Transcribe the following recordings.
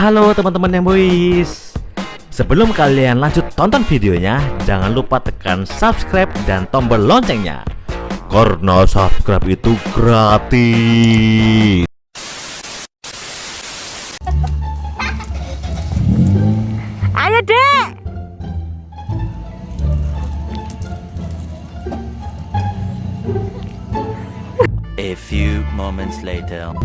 Halo teman-teman yang boys. Sebelum kalian lanjut tonton videonya, jangan lupa tekan subscribe dan tombol loncengnya, karena subscribe itu gratis. Ayo dek. A few moments later.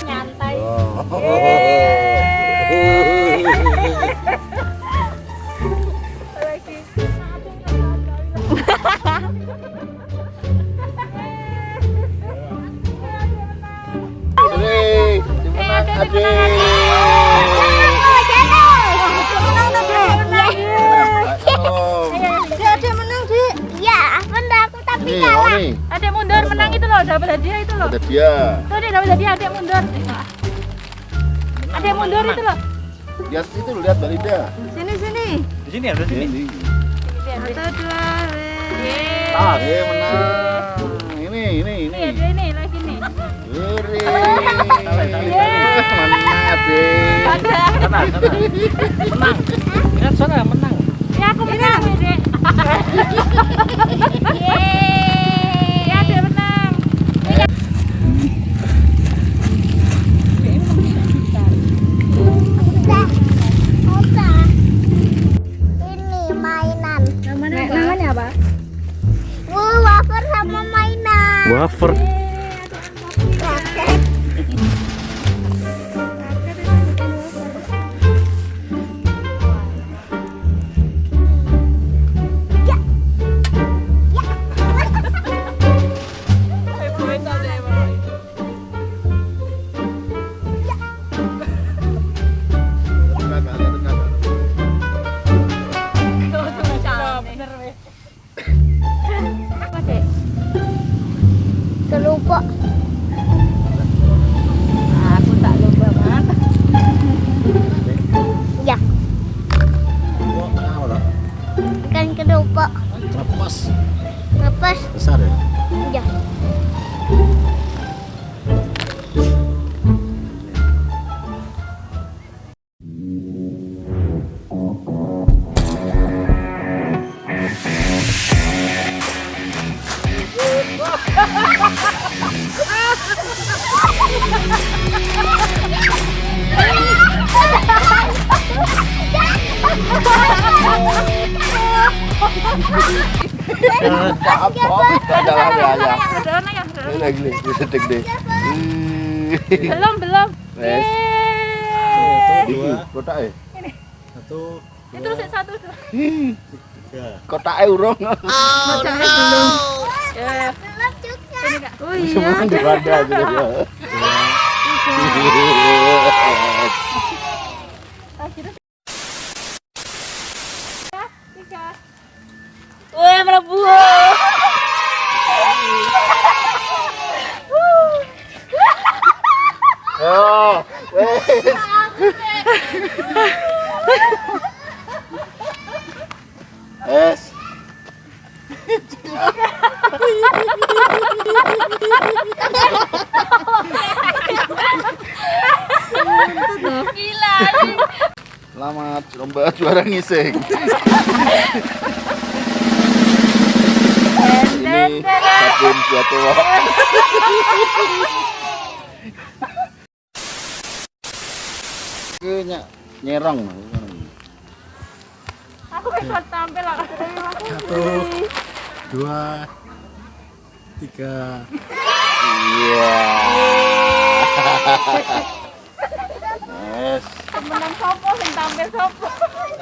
Nyantai. Adek mundur menang itu loh, dapat hadiah itu loh. Hadiah. Tuh deh dapat hadiah, adek mundur. Adek mundur itu loh. Lihat itu, lihat Balida. Sini sini. Di sini ada sini. Satu dua. Menang. Ini. Ini hadiah ini lagi nih. Uri. Menang, Adek. Menang. Ingat suara menang. Ya aku menang, Dek. Yeay. Ya Adek menang. Ini mainan. Namanya apa? Wafer sama mainan. Wafer. Raket. Apa Dek? Terlupa. Aku tak lupa banget. Ya, kan kelupa. Lepas. Lepas. Besar ya? Ya. Jalan ya. Sederhana ya, sederhana. Ini lagi nih, sedek deh. Belum. Wes. Yeay. Kotak ya? Itu sih satu tuh. Kotaknya urung. Macamnya belum. Ya. Belum juga. Ini Kak. Oh Semua di banda aja ya. Akhirnya. Tiga. Wih, melebu. Oh, wes. Es. Gila. Selamat lomba juara ngising. Ini sabun buat tewak. Kayaknya nyerang. Aku bisa tampil lah. 1, 2, 3. Iya. Es. Menang sopo, sing tampil sopo.